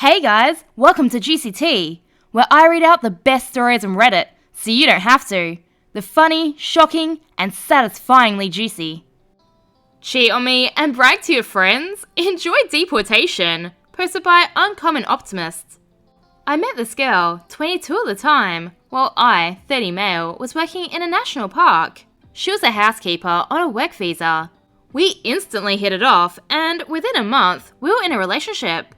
Hey guys, welcome to GCT, where I read out the best stories on Reddit, so you don't have to. The funny, shocking, and satisfyingly juicy. Cheat on me and brag to your friends? Enjoy Deportation, posted by Uncommon Optimist. I met this girl, 22 at the time, while I, 30 male, was working in a national park. She was a housekeeper on a work visa. We instantly hit it off, and within a month, we were in a relationship.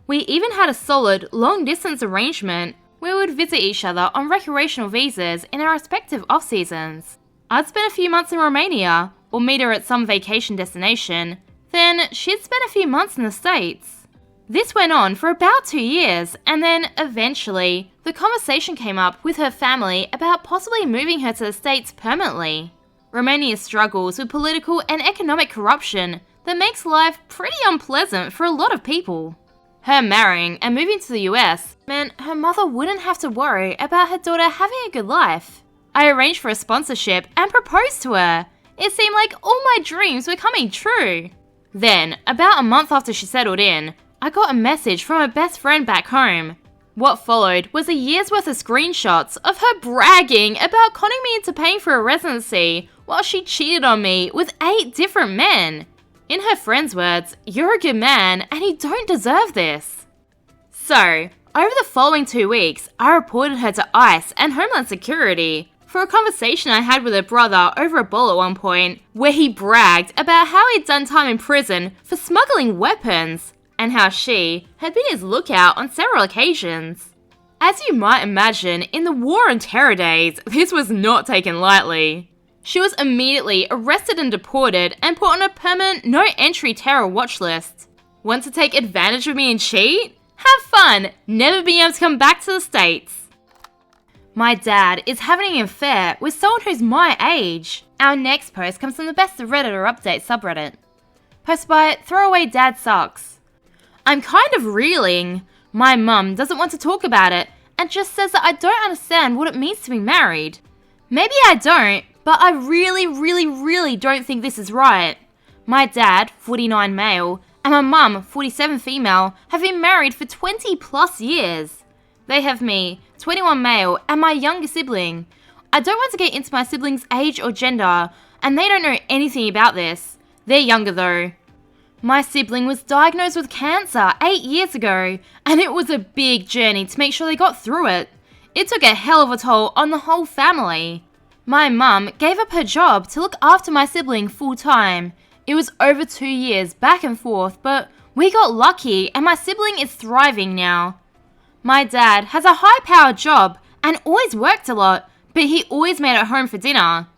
We even had a solid, long-distance arrangement where we would visit each other on recreational visas in our respective off-seasons. I'd spend a few months in Romania, or meet her at some vacation destination, then she'd spend a few months in the States. This went on for about 2 years, and then, eventually, the conversation came up with her family about possibly moving her to the States permanently. Romania struggles with political and economic corruption that makes life pretty unpleasant for a lot of people. Her marrying and moving to the US meant her mother wouldn't have to worry about her daughter having a good life. I arranged for a sponsorship and proposed to her. It seemed like all my dreams were coming true. Then, about a month after she settled in, I got a message from her best friend back home. What followed was a year's worth of screenshots of her bragging about conning me into paying for a residency while she cheated on me with 8 different men. In her friend's words, "You're a good man and you don't deserve this." So, over the following 2 weeks, I reported her to ICE and Homeland Security for a conversation I had with her brother over a bowl at one point, where he bragged about how he'd done time in prison for smuggling weapons, and how she had been his lookout on several occasions. As you might imagine, in the war and terror days, this was not taken lightly. She was immediately arrested and deported and put on a permanent no-entry terror watch list. Want to take advantage of me and cheat? Have fun, never being able to come back to the States. My dad is having an affair with someone who's my age. Our next post comes from the Best of Redditor Update subreddit. Posted by Throwaway Dad Sucks. I'm kind of reeling. My mum doesn't want to talk about it and just says that I don't understand what it means to be married. Maybe I don't, but I really don't think this is right. My dad, 49 male, and my mum, 47 female, have been married for 20 plus years. They have me, 21 male, and my younger sibling. I don't want to get into my sibling's age or gender, and they don't know anything about this. They're younger though. My sibling was diagnosed with cancer 8 years ago, and it was a big journey to make sure they got through it. It took a hell of a toll on the whole family. My mum gave up her job to look after my sibling full time. It was over 2 years back and forth, but we got lucky and my sibling is thriving now. My dad has a high-powered job and always worked a lot, but he always made it home for dinner.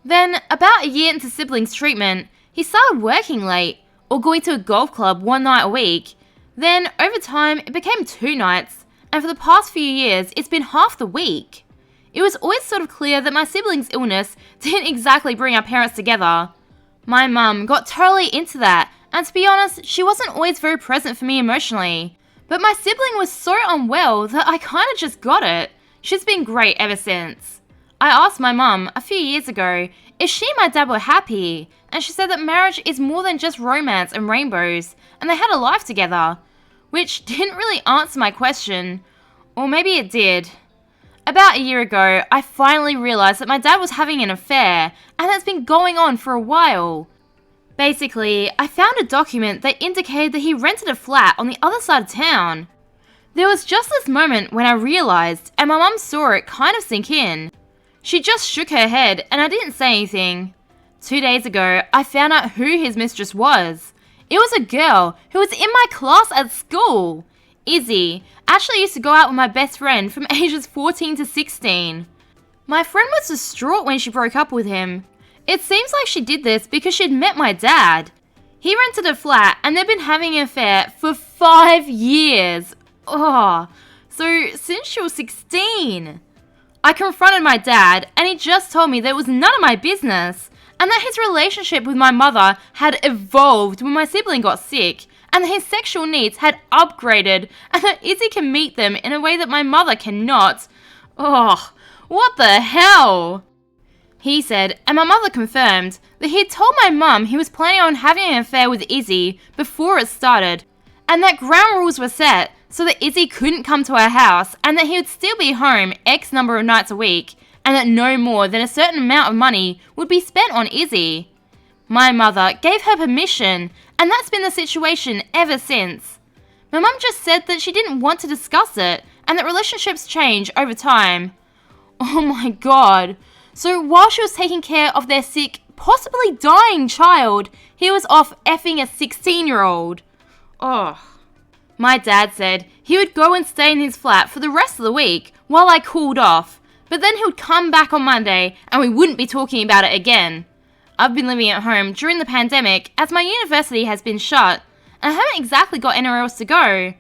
Then, about a year into sibling's treatment, he started working late or going to a golf club 1 night a week. Then, over time, it became 2 nights, and for the past few years, it's been half the week. It was always sort of clear that my sibling's illness didn't exactly bring our parents together. My mum got totally into that, and to be honest, she wasn't always very present for me emotionally. But my sibling was so unwell that I kinda just got it. She's been great ever since. I asked my mum a few years ago if she and my dad were happy, and she said that marriage is more than just romance and rainbows, and they had a life together. Which didn't really answer my question. Or maybe it did. About a year ago, I finally realised that my dad was having an affair, and that's been going on for a while. Basically, I found a document that indicated that he rented a flat on the other side of town. There was just this moment when I realised, and my mum saw it kind of sink in. She just shook her head, and I didn't say anything. 2 days ago, I found out who his mistress was. It was a girl who was in my class at school. Izzy actually used to go out with my best friend from ages 14 to 16. My friend was distraught when she broke up with him. It seems like she did this because she'd met my dad. He rented a flat and they'd been having an affair for 5 years. So since she was 16. I confronted my dad and he just told me that it was none of my business and that his relationship with my mother had evolved when my sibling got sick, and that his sexual needs had upgraded, and that Izzy can meet them in a way that my mother cannot. What the hell? He said, and my mother confirmed, that he had told my mum he was planning on having an affair with Izzy before it started, and that ground rules were set so that Izzy couldn't come to our house and that he would still be home X number of nights a week, and that no more than a certain amount of money would be spent on Izzy. My mother gave her permission, and that's been the situation ever since. My mum just said that she didn't want to discuss it and that relationships change over time. Oh my god. So while she was taking care of their sick, possibly dying child, he was off effing a 16-year-old. Oh. My dad said he would go and stay in his flat for the rest of the week while I cooled off, but then he would come back on Monday and we wouldn't be talking about it again. I've been living at home during the pandemic as my university has been shut, and I haven't exactly got anywhere else to go.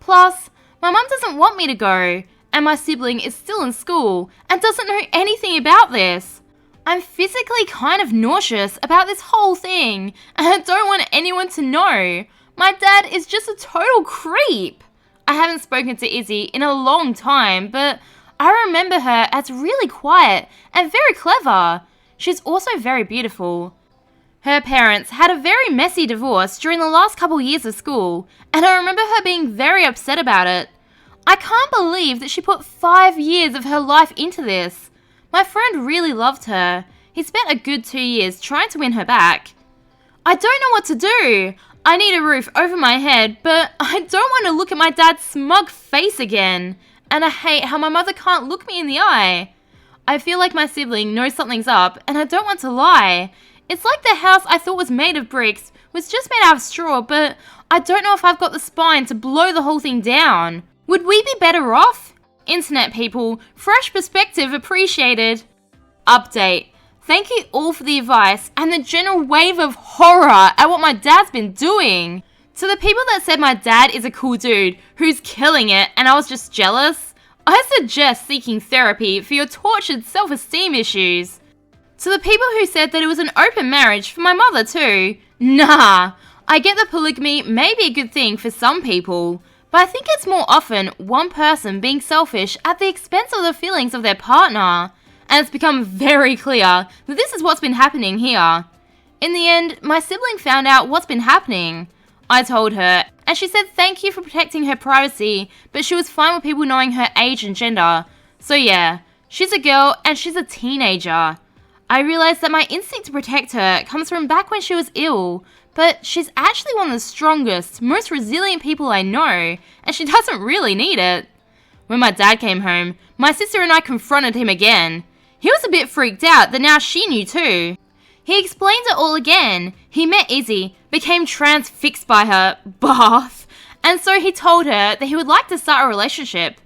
Plus, my mum doesn't want me to go, and my sibling is still in school and doesn't know anything about this. I'm physically kind of nauseous about this whole thing, and I don't want anyone to know. My dad is just a total creep. I haven't spoken to Izzy in a long time, but I remember her as really quiet and very clever. She's also very beautiful. Her parents had a very messy divorce during the last couple years of school, and I remember her being very upset about it. I can't believe that she put 5 years of her life into this. My friend really loved her. He spent a good 2 years trying to win her back. I don't know what to do. I need a roof over my head, but I don't want to look at my dad's smug face again. And I hate how my mother can't look me in the eye. I feel like my sibling knows something's up, and I don't want to lie. It's like the house I thought was made of bricks was just made out of straw, but I don't know if I've got the spine to blow the whole thing down. Would we be better off? Internet people, fresh perspective appreciated. Update. Thank you all for the advice and the general wave of horror at what my dad's been doing. To the people that said my dad is a cool dude who's killing it and I was just jealous, I suggest seeking therapy for your tortured self-esteem issues. To the people who said that it was an open marriage for my mother too, nah, I get that polygamy may be a good thing for some people, but I think it's more often one person being selfish at the expense of the feelings of their partner. And it's become very clear that this is what's been happening here. In the end, my sibling found out what's been happening. I told her, and she said thank you for protecting her privacy, but she was fine with people knowing her age and gender. So yeah, she's a girl and she's a teenager. I realized that my instinct to protect her comes from back when she was ill, but she's actually one of the strongest, most resilient people I know, and she doesn't really need it. When my dad came home, my sister and I confronted him again. He was a bit freaked out that now she knew too. He explained it all again. He met Izzy, became transfixed by her, bath, and so he told her that he would like to start a relationship.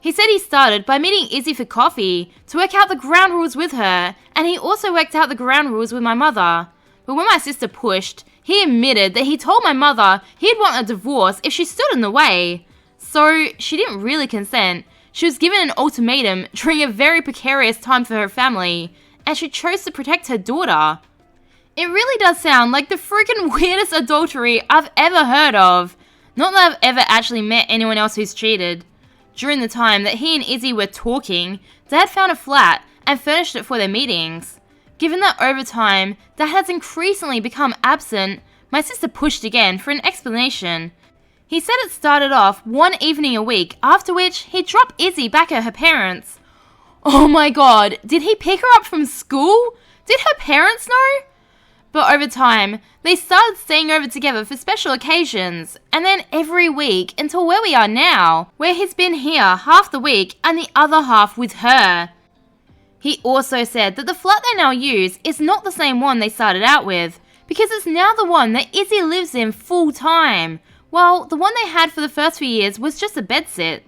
He said he started by meeting Izzy for coffee to work out the ground rules with her, and he also worked out the ground rules with my mother. But when my sister pushed, he admitted that he told my mother he'd want a divorce if she stood in the way. So she didn't really consent. She was given an ultimatum during a very precarious time for her family, and she chose to protect her daughter. It really does sound like the freaking weirdest adultery I've ever heard of. Not that I've ever actually met anyone else who's cheated. During the time that he and Izzy were talking, Dad found a flat and furnished it for their meetings. Given that over time, Dad has increasingly become absent, my sister pushed again for an explanation. He said it started off one evening a week, after which he dropped Izzy back at her parents'. Oh my god, did he pick her up from school? Did her parents know? But over time, they started staying over together for special occasions, and then every week until where we are now, where he's been here half the week and the other half with her. He also said that the flat they now use is not the same one they started out with, because it's now the one that Izzy lives in full time. Well, the one they had for the first few years was just a bedsit.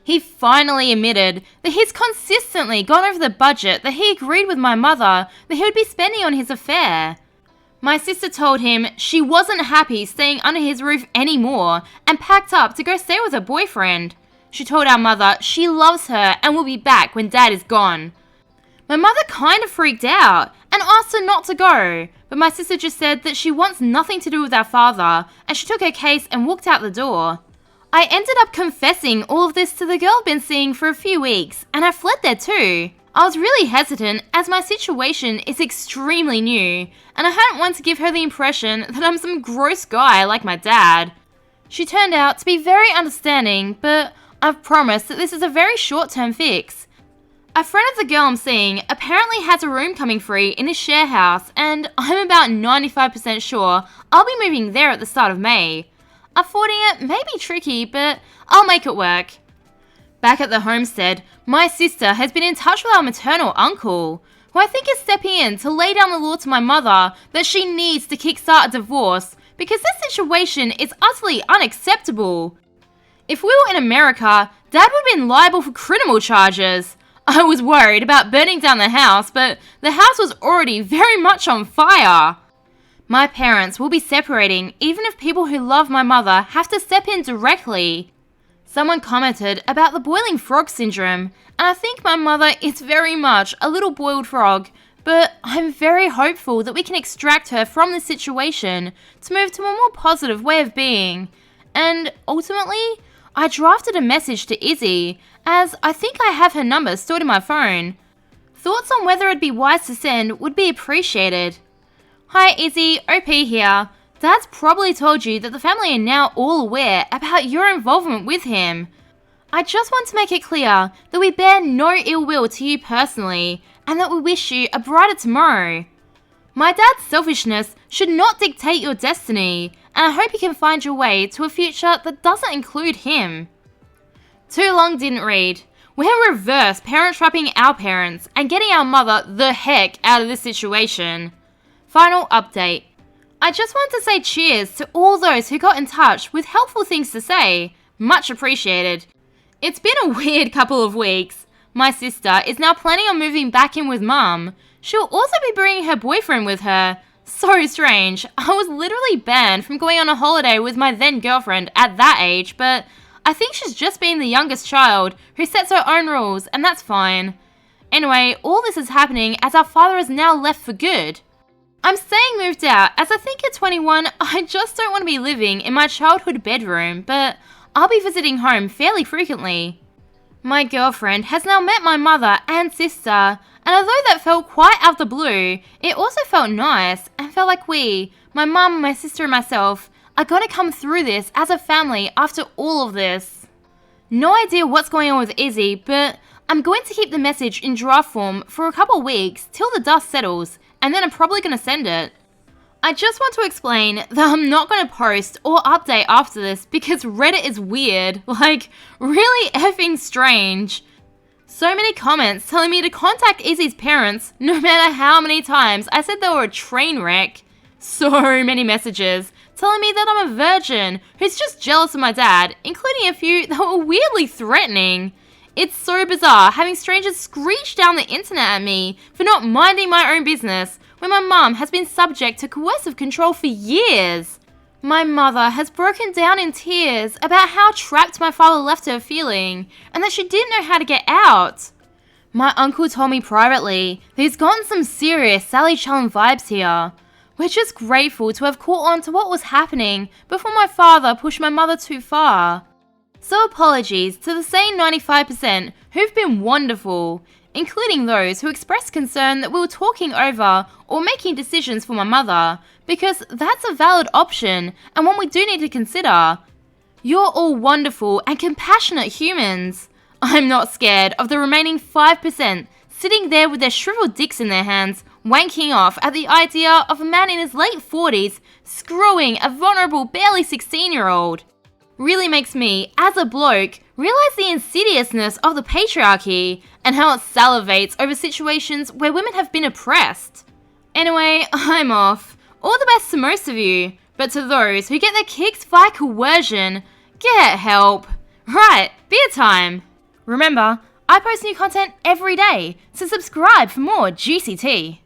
He finally admitted that he's consistently gone over the budget that he agreed with my mother that he would be spending on his affair. My sister told him she wasn't happy staying under his roof anymore and packed up to go stay with her boyfriend. She told our mother she loves her and will be back when Dad is gone. My mother kind of freaked out and asked her not to go, but my sister just said that she wants nothing to do with our father, and she took her case and walked out the door. I ended up confessing all of this to the girl I've been seeing for a few weeks, and I fled there too. I was really hesitant as my situation is extremely new, and I hadn't wanted to give her the impression that I'm some gross guy like my dad. She turned out to be very understanding, but I've promised that this is a very short-term fix. A friend of the girl I'm seeing apparently has a room coming free in his share house, and I'm about 95% sure I'll be moving there at the start of May. Affording it may be tricky, but I'll make it work. Back at the homestead, my sister has been in touch with our maternal uncle, who I think is stepping in to lay down the law to my mother that she needs to kickstart a divorce because this situation is utterly unacceptable. If we were in America, Dad would have been liable for criminal charges. I was worried about burning down the house, but the house was already very much on fire. My parents will be separating even if people who love my mother have to step in directly. Someone commented about the boiling frog syndrome, and I think my mother is very much a little boiled frog, but I'm very hopeful that we can extract her from this situation to move to a more positive way of being. And ultimately, I drafted a message to Izzy, as I think I have her number stored in my phone. Thoughts on whether it'd be wise to send would be appreciated. Hi Izzy, OP here. Dad's probably told you that the family are now all aware about your involvement with him. I just want to make it clear that we bear no ill will to you personally, and that we wish you a brighter tomorrow. My dad's selfishness should not dictate your destiny, and I hope you can find your way to a future that doesn't include him. Too long didn't read. We're reverse parent trapping our parents and getting our mother the heck out of this situation. Final update. I just want to say cheers to all those who got in touch with helpful things to say. Much appreciated. It's been a weird couple of weeks. My sister is now planning on moving back in with Mum. She'll also be bringing her boyfriend with her. So strange. I was literally banned from going on a holiday with my then girlfriend at that age, but I think she's just being the youngest child who sets her own rules, and that's fine. Anyway, all this is happening as our father is now left for good. I'm staying moved out as I think at 21 I just don't want to be living in my childhood bedroom, but I'll be visiting home fairly frequently. My girlfriend has now met my mother and sister, and although that felt quite out of the blue, it also felt nice and felt like we, my mum, my sister and myself, are going to come through this as a family after all of this. No idea what's going on with Izzy, but I'm going to keep the message in draft form for a couple weeks till the dust settles, and then I'm probably going to send it. I just want to explain that I'm not going to post or update after this because Reddit is weird, like really effing strange. So many comments telling me to contact Izzy's parents no matter how many times I said they were a train wreck. So many messages telling me that I'm a virgin who's just jealous of my dad, including a few that were weirdly threatening. It's so bizarre having strangers screech down the internet at me for not minding my own business when my mum has been subject to coercive control for years. My mother has broken down in tears about how trapped my father left her feeling and that she didn't know how to get out. My uncle told me privately that he's gotten some serious Sally Challen vibes here. We're just grateful to have caught on to what was happening before my father pushed my mother too far. So apologies to the sane 95% who've been wonderful, including those who expressed concern that we were talking over or making decisions for my mother, because that's a valid option and one we do need to consider. You're all wonderful and compassionate humans. I'm not scared of the remaining 5% sitting there with their shriveled dicks in their hands, wanking off at the idea of a man in his late 40s screwing a vulnerable barely 16-year-old. Really makes me, as a bloke, realise the insidiousness of the patriarchy and how it salivates over situations where women have been oppressed. Anyway, I'm off. All the best to most of you, but to those who get their kicks via coercion, get help. Right, beer time. Remember, I post new content every day, so subscribe for more juicy tea.